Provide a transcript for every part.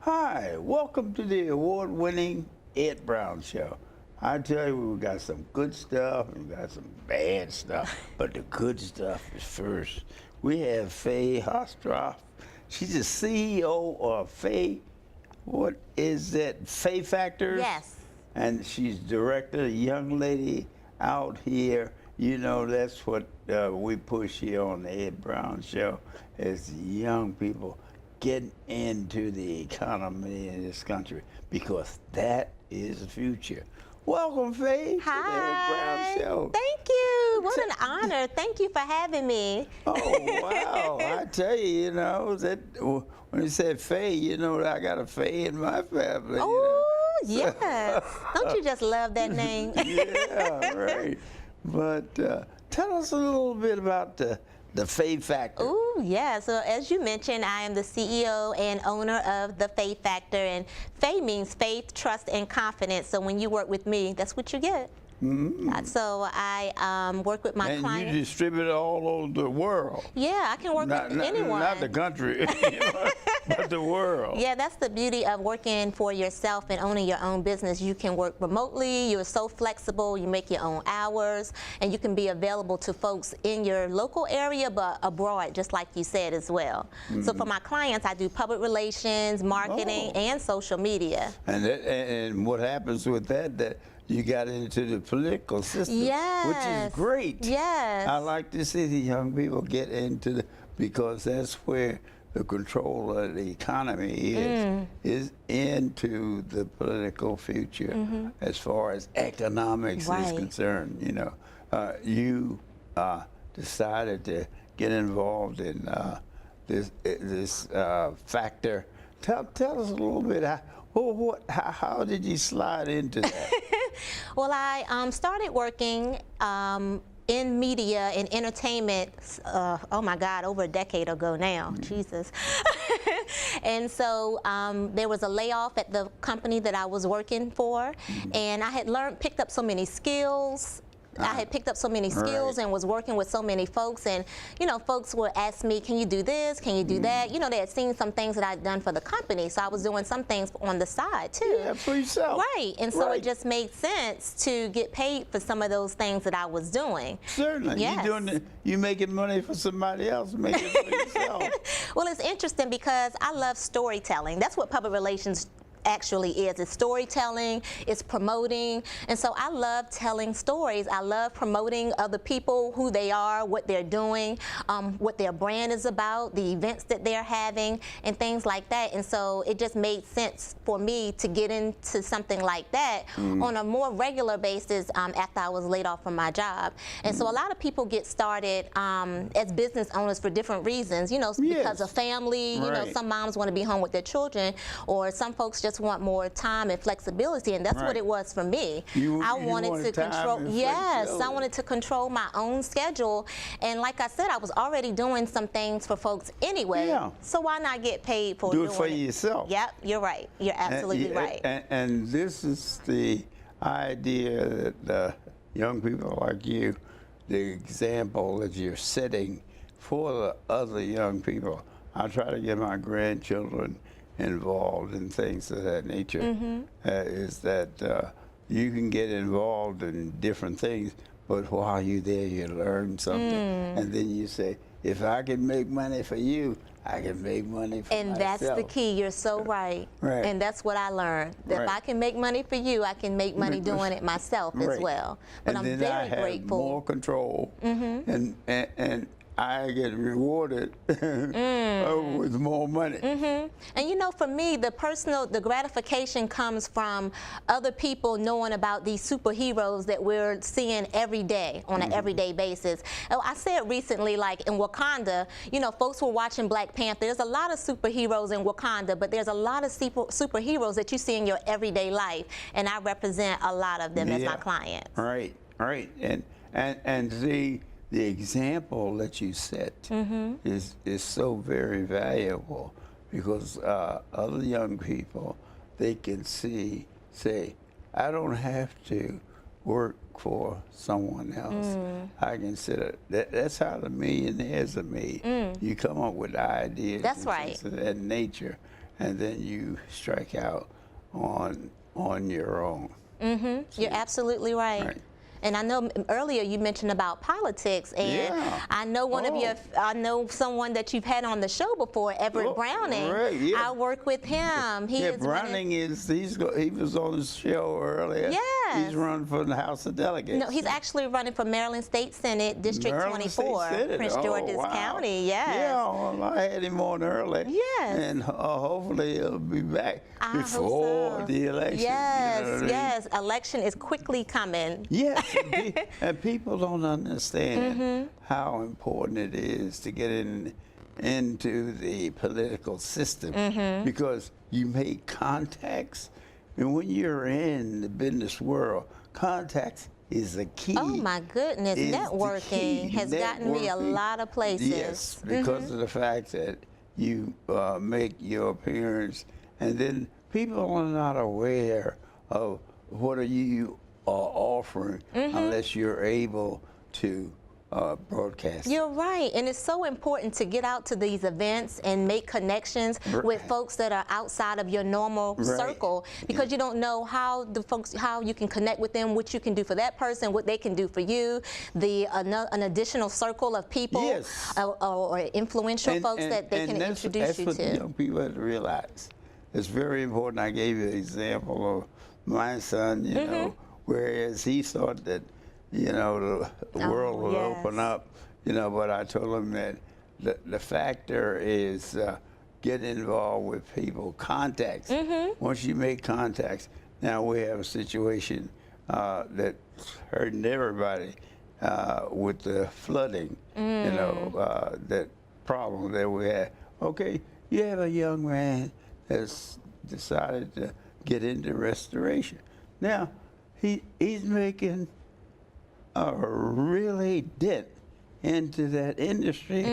Hi, welcome to the award-winning Ed Brown Show. I tell you, we got some good stuff and we got some bad stuff, but the good stuff is first. We have Faye Hostroff. She's the CEO of Faye. What is that? Faye Factors? Yes. And she's director, a young lady out here. You know, that's what we push here on the Ed Brown Show, is young people getting into the economy in this country, because that is the future. Welcome, Faye, to the Ed Brown Show. Thank you. What an honor. Thank you for having me. Oh, wow. I tell you, you know, that when you said Faye, you know, I got a Faye in my family. Oh, yes. Don't you just love that name? Yeah, right. But tell us a little bit about the Faye Factor. Oh, yeah. So as you mentioned, I am the CEO and owner of the Faye Factor, and Faye means faith, trust, and confidence. So when you work with me, that's what you get. Mm-hmm. So I work with my clients. And you distribute it all over the world. Yeah, I can work with anyone. Not the country, but the world. Yeah, that's the beauty of working for yourself and owning your own business. You can work remotely, you're so flexible, you make your own hours, and you can be available to folks in your local area, but abroad, just like you said as well. Mm-hmm. So for my clients, I do public relations, marketing, and social media. And what happens with that you got into the political system, which is great. Yes. I like to see the young people get into because that's where the control of the economy is into the political future, as far as economics is concerned. You know, you decided to get involved in this factor. Tell us a little bit. How did you slide into that? Well, I started working in media and entertainment, oh my God, over a decade ago now, Jesus. And so there was a layoff at the company that I was working for, and I had picked up so many skills. I had picked up so many skills and was working with so many folks, and you know, folks would ask me, can you do this, can you do that? You know, they had seen some things that I'd done for the company, so I was doing some things on the side too. Yeah, for yourself. Right, and so it just made sense to get paid for some of those things that I was doing. Certainly. Yes. You making money for somebody else, making it for yourself. Well, it's interesting because I love storytelling. That's what public relations actually is. It's storytelling, it's promoting, and so I love telling stories. I love promoting other people, who they are, what they're doing, what their brand is about, the events that they're having, and things like that. And so it just made sense for me to get into something like that on a more regular basis after I was laid off from my job. And so a lot of people get started as business owners for different reasons, you know, because of family, you know, some moms want to be home with their children, or some folks just want more time and flexibility, and that's what it was for me. I wanted to control, I wanted to control my own schedule, and like I said, I was already doing some things for folks anyway, so why not get paid for doing it? Do it for yourself. Yep, you're right. You're absolutely right. And this is the idea that the young people like you, the example that you're setting for the other young people. I try to get my grandchildren involved in things of that nature, is that you can get involved in different things, but while you're there, you learn something. And then you say, if I can make money for you, I can make money for myself. And that's the key. You're so right. And that's what I learned. If I can make money for you, I can make money doing it myself as well. But I'm very grateful. Have more control, and I get rewarded with more money. And you know, for me, the gratification comes from other people knowing about these superheroes that we're seeing every day on an everyday basis. I said recently, like in Wakanda, you know, folks were watching Black Panther. There's a lot of superheroes in Wakanda, but there's a lot of superheroes that you see in your everyday life, and I represent a lot of them as my clients. Right. And the example that you set is so very valuable, because other young people, they can say, I don't have to work for someone else. I consider that's how the millionaires are made. You come up with ideas. That's right. Of that nature, and then you strike out on your own. You're absolutely right. Right. And I know earlier you mentioned about politics, and Yeah. I know I know someone that you've had on the show before, Everett Oh, Browning. right, yeah. I work with him. He Yeah, is Browning he was on the show earlier. Yes. He's running for the House of Delegates. No, he's actually running for Maryland State Senate, District Maryland State 24, Senate. Prince Oh, George's wow. County. Yes. Yeah, well, I had him on early. Yes. And hopefully he'll be back I hope before so. the election. Yes, you know what I mean? yes. Election is quickly coming. Yes, and people don't understand how important it is to get into the political system because you make contacts, and when you're in the business world, contacts is the key. Oh my goodness, Is the networking key. has gotten me a Networking. lot of places. Yes, because of the fact that you make your appearance, and then people are not aware of what are you offering unless you're able to broadcast. You're right, and it's so important to get out to these events and make connections with folks that are outside of your normal circle, because you don't know how you can connect with them, what you can do for that person, what they can do for you, an additional circle of people or influential folks that they can introduce you That's what to. young people have to realize. It's very important. I gave you an example of my son, you know, whereas he thought that, you know, the world would open up, you know, but I told him that the factor is get involved with people, contacts. Once you make contacts, now we have a situation that's hurting everybody with the flooding, you know, that problem that we had. Okay, you have a young man that's decided to get into restoration. Now, he's making a really dent into that industry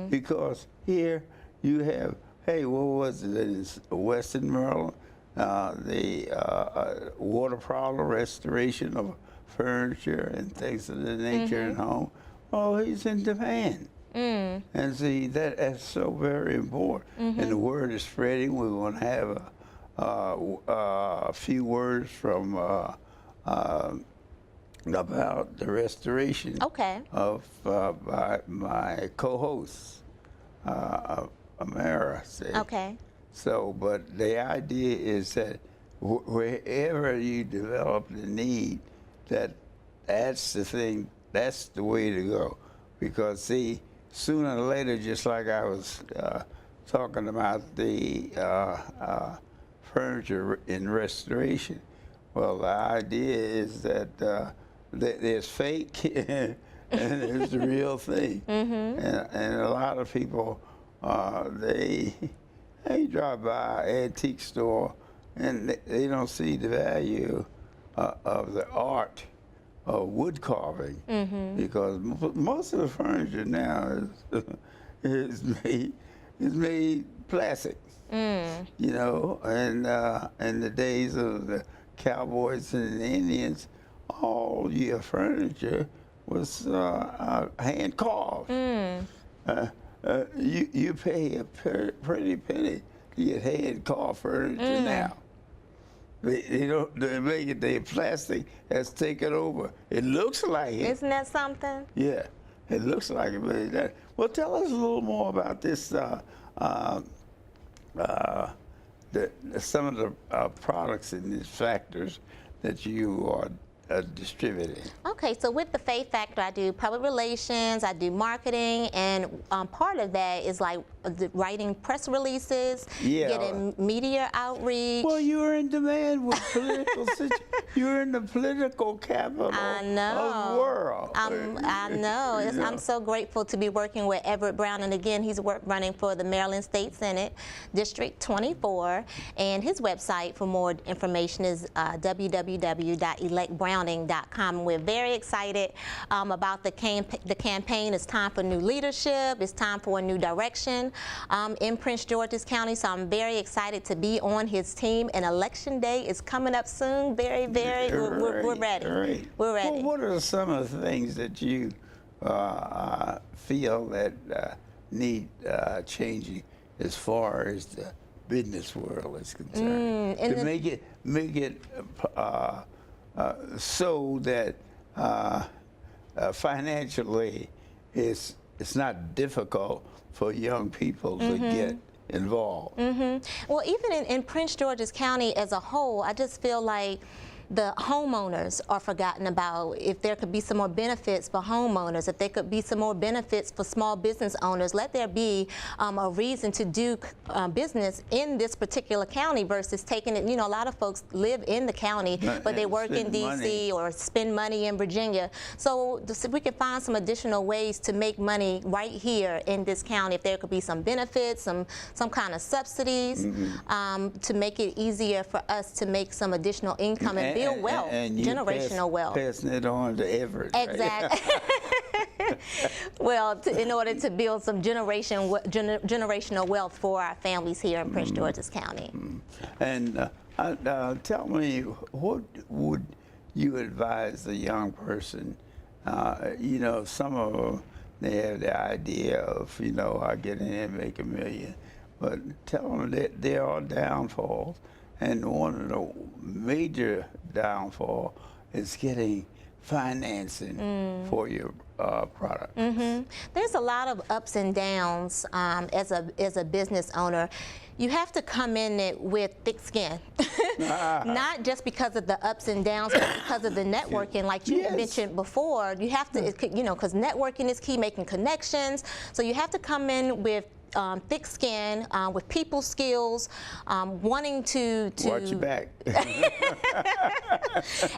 because here you have, hey, what was it in Western Maryland? The water problem, restoration of furniture and things of the nature in home. Oh, he's in demand. And see, that's so very important. And the word is spreading. We're going to have a few words from about the restoration of my co-host, Amara. Okay. So, but the idea is that wherever you develop the need, that's the thing, that's the way to go. Because see, sooner or later, just like I was talking about the furniture in restoration, well, the idea is that there's fake and there's the real thing. And a lot of people, they drive by an antique store and they don't see the value of the art of wood carving, because most of the furniture now is made plastic. You know, and in the days of the cowboys and the Indians, all your furniture was hand carved. You pay a pretty penny to get hand carved furniture now. They make it, the plastic has taken over. It looks like it. Isn't that something? Yeah, it looks like it. But well, tell us a little more about this. Some of the products and these factors that you are distributing. Okay, so with the Faith Factor, I do public relations, I do marketing, and part of that is like writing press releases, getting media outreach. Well, you are in demand with political you're in the political capital of the world. I know. I'm so grateful to be working with Everett Brown, and again, he's running for the Maryland State Senate, District 24, and his website for more information is www.electbrowning.com. We're very excited about the campaign. It's time for new leadership. It's time for a new direction in Prince George's County. So I'm very excited to be on his team. And Election Day is coming up soon. We're ready. Right. We're ready. Well, what are some of the things that you feel that need changing as far as the business world is concerned. and To make it so that financially it's not difficult for young people to get involved. Well, even in Prince George's County as a whole, I just feel like the homeowners are forgotten about. If there could be some more benefits for homeowners, if there could be some more benefits for small business owners, let there be a reason to do business in this particular county versus taking it. You know, a lot of folks live in the county, but they work in D.C. or spend money in Virginia. So if we could find some additional ways to make money right here in this county, if there could be some benefits, some kind of subsidies to make it easier for us to make some additional income and build wealth, and generational wealth. Passing it on to Everett. Right? Exactly. Well, in order to build some generational wealth for our families here in Prince George's County. And tell me, what would you advise a young person? You know, some of them, they have the idea of, you know, I get in and make $1 million, but tell them that there are downfalls. And one of the major downfall is getting financing for your product. There's a lot of ups and downs as a business owner. You have to come in it with thick skin, not just because of the ups and downs, but because of the networking, like you mentioned before. You have to, you know, because networking is key, making connections. So you have to come in with thick skin, with people skills, wanting to watch your back.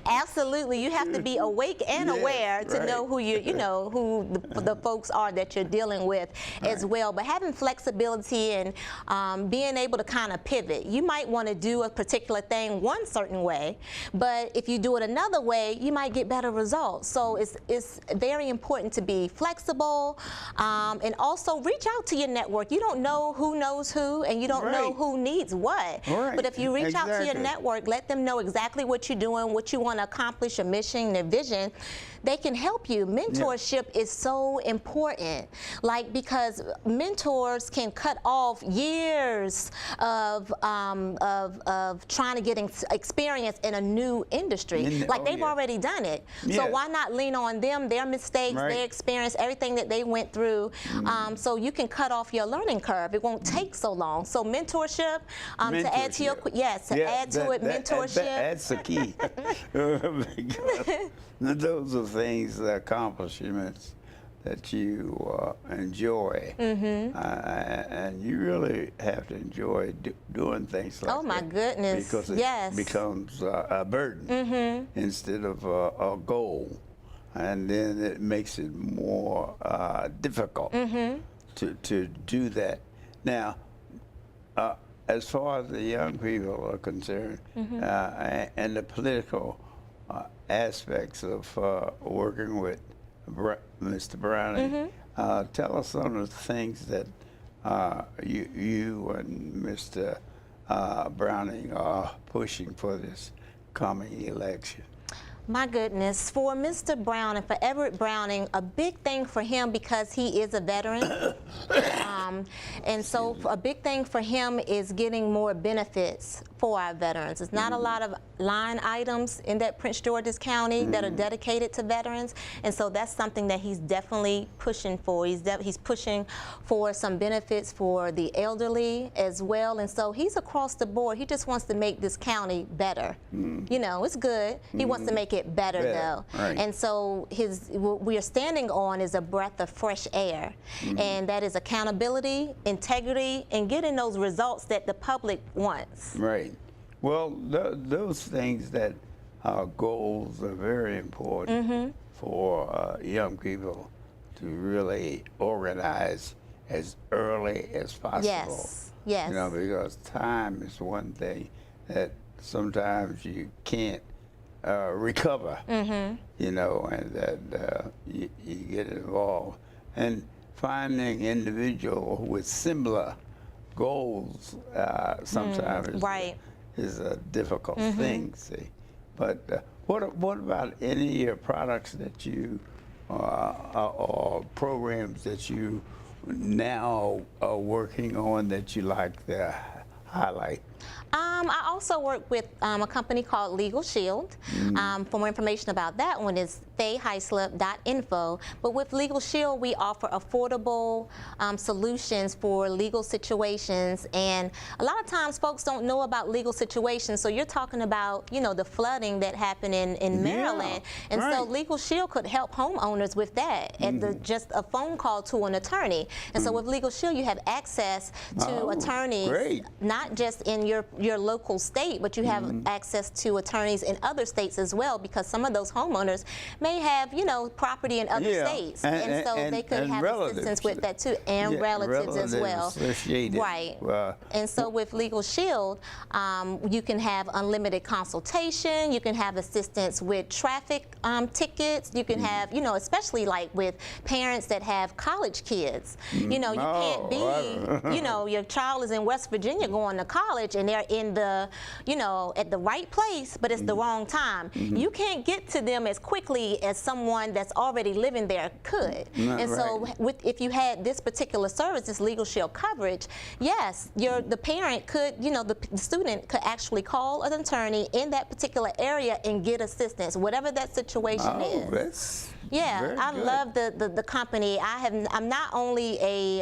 Absolutely, you have to be awake and aware to know who who the folks are that you're dealing with as well. But having flexibility and being able to kind of pivot. You might want to do a particular thing one certain way, but if you do it another way, you might get better results. So it's very important to be flexible, and also reach out to your network. You don't know who knows who, and you don't know who needs what. But if you reach out to your network, let them know exactly what you're doing, what you want to accomplish, your mission, your vision. They can help you. Mentorship is so important, like, because mentors can cut off years of trying to get experience in a new industry. Like they've already done it. So why not lean on them, their mistakes, their experience, everything that they went through, so you can cut off your learning curve. It won't take so long. So mentorship, to add to your add to it, mentorship. That's the key. Those are things, the accomplishments that you enjoy, and you really have to enjoy doing things like that. Oh my goodness! Because it becomes a burden instead of a goal, and then it makes it more difficult to do that. Now, as far as the young people are concerned, and the political aspects of working with Mr. Browning, tell us some of the things that you and Mr. Browning are pushing for this coming election. My goodness, for Mr. Browning, for Everett Browning, a big thing for him, because he is a veteran, and so a big thing for him is getting more benefits for our veterans. It's not a lot of line items in that Prince George's County that are dedicated to veterans, and so that's something that he's definitely pushing for. He's pushing for some benefits for the elderly as well, and so he's across the board. He just wants to make this county better. You know, it's good. He wants to make it better though. And so what we are standing on is a breath of fresh air, and that is accountability, integrity, and getting those results that the public wants. Right. Well, those things that are goals are very important for young people to really organize as early as possible. Yes. Yes. You know, because time is one thing that sometimes you can't recover. You know, and that you get involved, and finding individuals with similar goals sometimes is a difficult thing, see. But what about any of your products that you, or programs that you now are working on that you like the highlight? I also work with a company called Legal Shield. For more information about that one is fayhighslip.info. But with Legal Shield, we offer affordable solutions for legal situations. And a lot of times folks don't know about legal situations. So you're talking about, you know, the flooding that happened in Maryland. And so Legal Shield could help homeowners with that at just a phone call to an attorney. And so with Legal Shield, you have access to attorneys, not just in your local state, but you have access to attorneys in other states as well, because some of those homeowners may have, you know, property in other states, and so they could have assistance with that too, and relatives as well. Right. And so with Legal Shield, you can have unlimited consultation, you can have assistance with traffic tickets, you can have, you know, especially like with parents that have college kids. You know, you can't be, you know, your child is in West Virginia going to college and they're in the, you know, at the right place, but it's the wrong time. You can't get to them as quickly as someone that's already living there could. And so if you had this particular service, this Legal Shield coverage, yes, the parent could, you know, the student could actually call an attorney in that particular area and get assistance, whatever that situation is. Yeah, I love the company. I'm not only a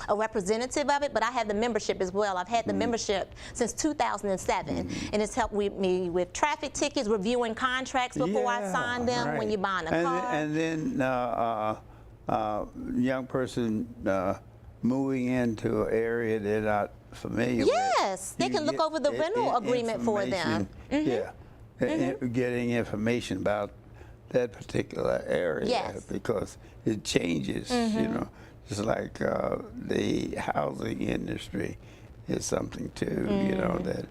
representative of it, but I have the membership as well. I've had the membership since 2007, and it's helped me with traffic tickets, reviewing contracts before I sign them when you're buying a car. And then young person moving into an area they're not familiar with. Yes, they can look over the rental agreement for them. Getting information about that particular area, because it changes, you know, just like the housing industry is something too, you know, that,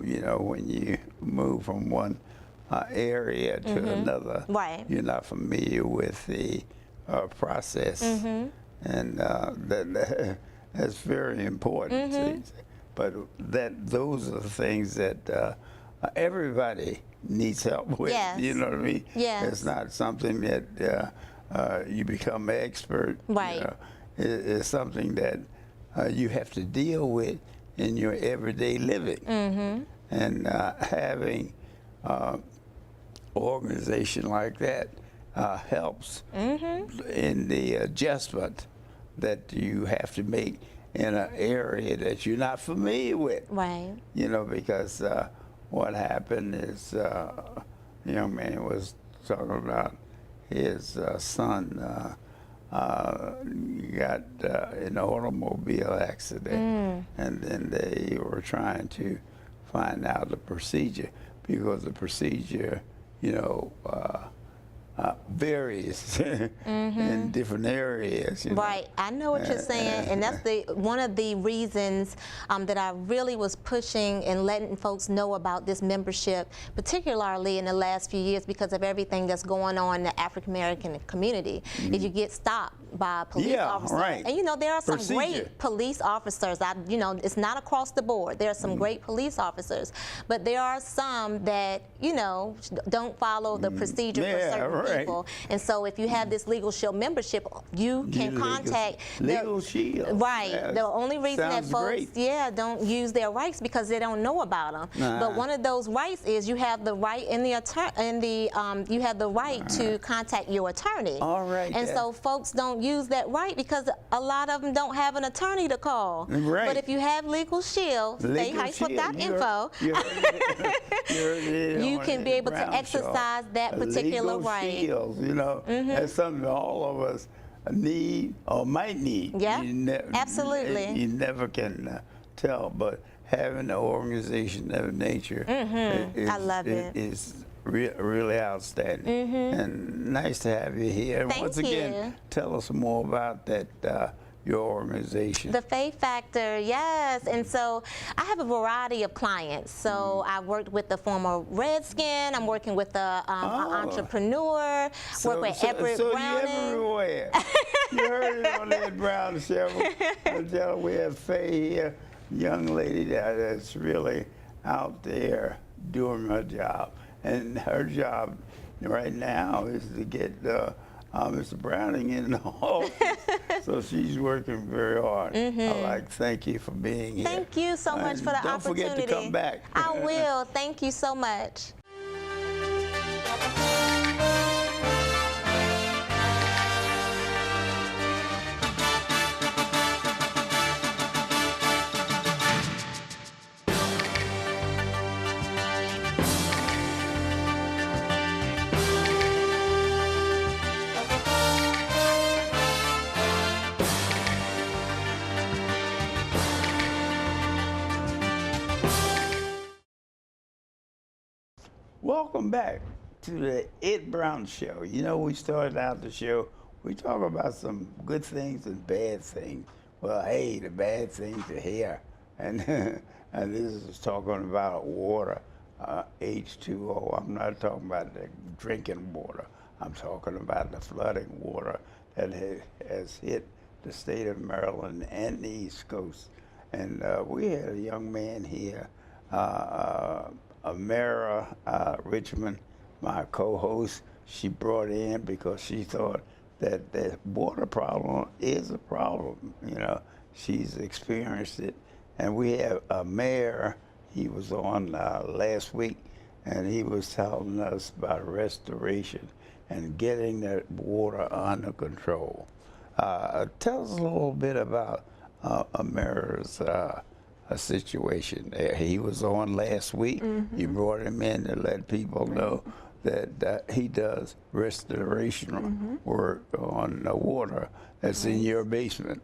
you know, when you move from one area to another, you're not familiar with the process, and that's very important. But those are the things that everybody needs help with. You know what I mean? It's not something that you become an expert. You know? It's something that you have to deal with in your everyday living. And having an organization like that helps in the adjustment that you have to make in an area that you're not familiar with. You know, because what happened is a young man was talking about his son got in an automobile accident, and then they were trying to find out the procedure, because the procedure, you know, varies in different areas. You know? I know what you're saying, and that's one of the reasons that I really was pushing and letting folks know about this membership, particularly in the last few years, because of everything that's going on in the African American community. If you get stopped by a police officer, and you know, there are some great police officers. You know, it's not across the board. There are some great police officers, but there are some that, you know, don't follow the procedure for certain people. And so if you have this Legal Shield membership, you can contact Legal Shield. The only reason that folks don't use their rights because they don't know about them. But one of those rights is you have the right in the you have the right to contact your attorney. And so folks don't use that right because a lot of them don't have an attorney to call. But if you have Legal Shield, fayhighslip.info, you can be able to exercise that particular right. Shield, you know, that's something all of us need or might need. Absolutely. You never can tell, but having an organization of nature I love it. Is really outstanding. And nice to have you here. And once again, tell us more about that. Your organization. The Faith Factor, yes. And so I have a variety of clients. So I worked with the former Redskin. I'm working with an entrepreneur. Work with Everett Browning. You everywhere. You heard it on Ed Brown show. We have Faye here, young lady that's really out there doing her job. And her job right now is to get Mr. Browning in the office. So she's working very hard. I'd like to thank you for being here. Thank you so much for the Don't opportunity. forget to come back. I will. Thank you so much. Welcome back to the Ed Brown Show. You know, we started out the show, we talk about some good things and bad things. Well, hey, the bad things are here. And, and this is talking about water, H2O. I'm not talking about the drinking water. I'm talking about the flooding water that has hit the state of Maryland and the East Coast. And we had a young man here, Amara Richmond, my co-host. She brought in because she thought that the water problem is a problem. You know, she's experienced it. And we have a mayor, he was on last week, and he was telling us about restoration and getting that water under control. Tell us a little bit about Amara's situation. He was on last week. You brought him in to let people know that he does restoration work on the water that's in your basement.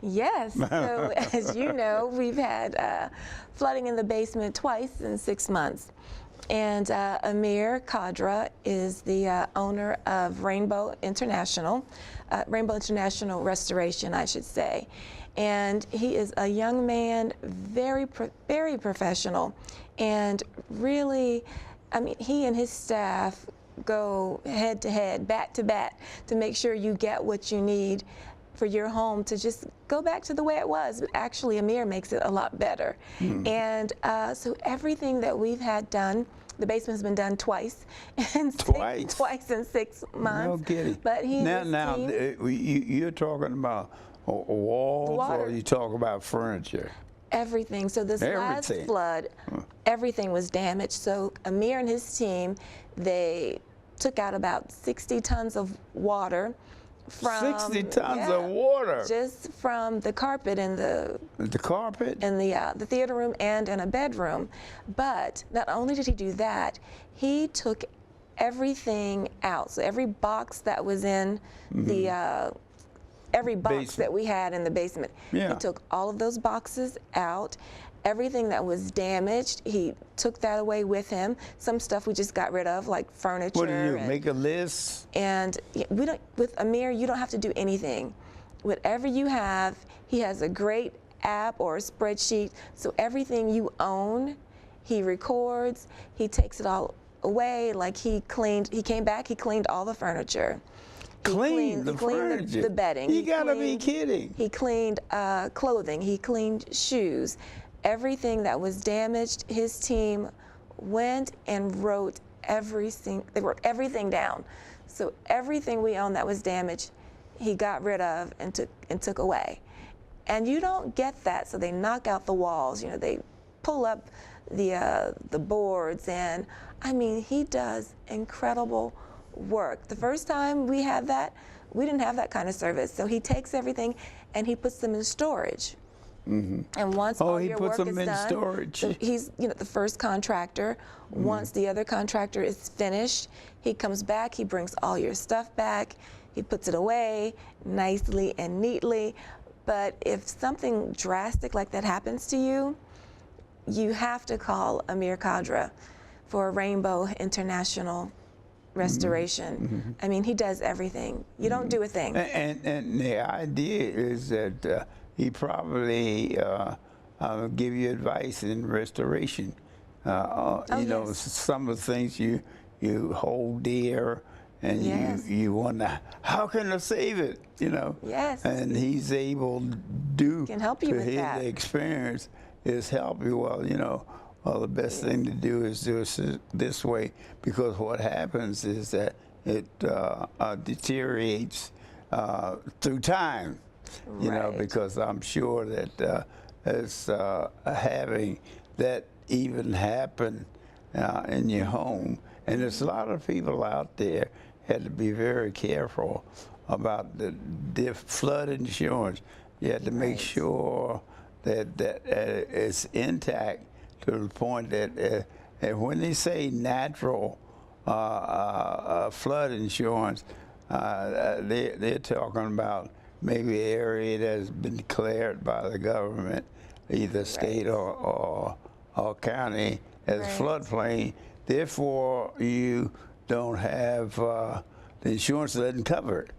Yes, so as you know, we've had flooding in the basement twice in 6 months. And Amir Kadra is the owner of Rainbow International Restoration, I should say. And he is a young man, very professional, and really, I mean, he and his staff go head to head, bat to bat, to make sure you get what you need for your home to just go back to the way it was. But actually, Amir makes it a lot better. And so everything that we've had done, the basement has been done twice, twice in 6 months. No kidding. But he now you're talking about walls, or you talk about furniture? Everything. So this last flood, everything was damaged. So Amir and his team, they took out about 60 tons of water. From 60 tons of water? Just from the carpet in the carpet? In the theater room and in a bedroom. But not only did he do that, he took everything out. So every box that was in the every box that we had in the basement. Yeah. He took all of those boxes out. Everything that was damaged, he took that away with him. Some stuff we just got rid of, like furniture. What do you do, make a list? And we don't, with Amir, you don't have to do anything. Whatever you have, he has a great app or a spreadsheet. So everything you own, he records, he takes it all away. Like he came back, he cleaned all the furniture. He cleaned the bedding. You gotta be kidding. He cleaned clothing, he cleaned shoes. Everything that was damaged, his team went and they wrote everything down. So everything we own that was damaged, he got rid of and took away. And you don't get that, so they knock out the walls. You know, they pull up the boards, and I mean, he does incredible work. The first time we had that, we didn't have that kind of service. So he takes everything and he puts them in storage. And once all your work is done, storage. So he's the first contractor. Once the other contractor is finished, he comes back, he brings all your stuff back, he puts it away nicely and neatly. But if something drastic like that happens to you, you have to call Amir Kadra for Rainbow International Restoration. I mean, he does everything. You don't do a thing. And the idea is that he probably give you advice in restoration. You know, some of the things you hold dear, and you wonder, how can I save it? You know. Yes. And he's able to do. Can help you with that. His experience is help you. Well, you know, well, the best thing to do is do it this way, because what happens is that it deteriorates through time, you know, Right. because I'm sure that it's having that even happen in your home. And there's a lot of people out there had to be very careful about the flood insurance. You had to make Right. sure that it's intact to the point that when they say natural flood insurance, they're talking about maybe an area that's been declared by the government, either state or county, as Right. floodplain. Therefore, you don't have the insurance doesn't cover it.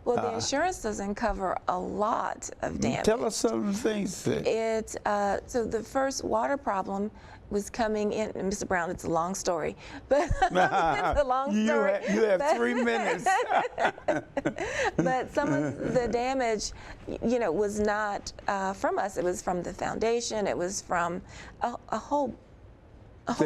Well, the insurance doesn't cover a lot of damage. Tell us some of the things that So the first water problem was coming in, and Mr. Brown, it's a long story, but it's a long story. You have but- 3 minutes. But some of the damage, you know, was not from us. It was from the foundation. It was from a whole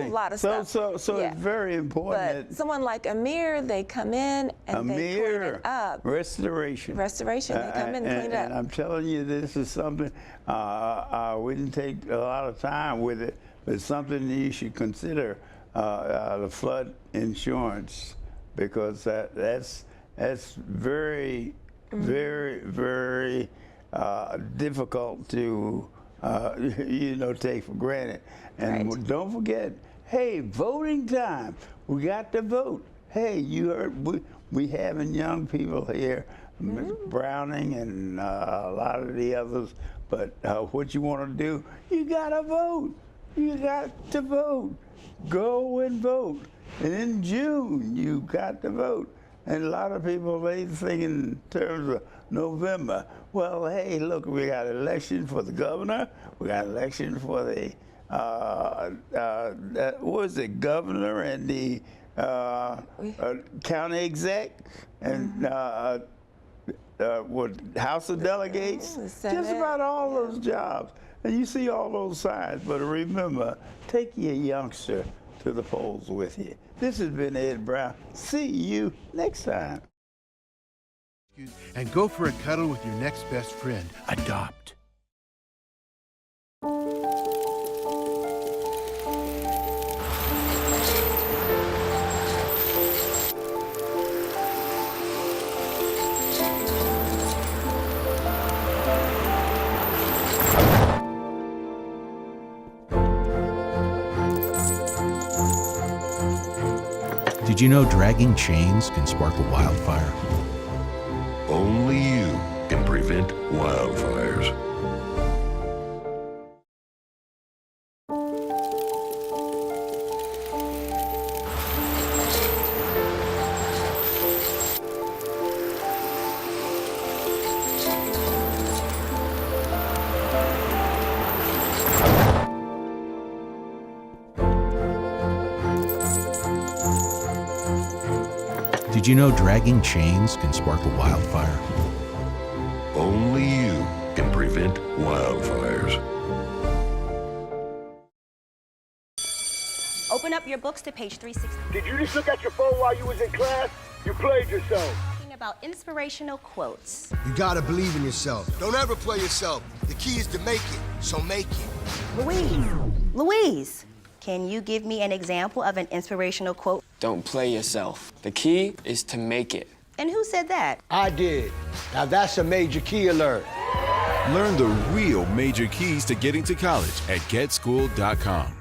lot of stuff. So Yeah. it's very important But that someone like Amir, they come in and they clean it up. restoration. Restoration, they come in and clean it And up. I'm telling you, this is something, we didn't take a lot of time with it, but it's something you should consider, the flood insurance, because that's very, very, very difficult to, you know, take for granted. And Right. don't forget, hey, voting time. We got to vote. Hey, you heard we having young people here, Ms. Browning and a lot of the others. But what you want to do, you got to vote. You got to vote. Go and vote. And in June, you got to vote. And a lot of people, they think in terms of November. Well, hey, look, we got an election for the governor. We got an election for the what was it, governor and the county exec and what, House of Delegates, the just Senate, about all those jobs. And you see all those signs, but remember, take your youngster to the polls with you. This has been Ed Brown. See you next time. And go for a cuddle with your next best friend. Adopt. Did you know dragging chains can spark a wildfire? Only you can prevent wildfires. Did you know dragging chains can spark a wildfire? Only you can prevent wildfires. Open up your books to page 360. Did you just look at your phone while you was in class? You played yourself. Talking about inspirational quotes. You gotta believe in yourself. Don't ever play yourself. The key is to make it, so make it. Louise, can you give me an example of an inspirational quote? Don't play yourself. The key is to make it. And who said that? I did. Now that's a major key alert. Learn the real major keys to getting to college at getschool.com.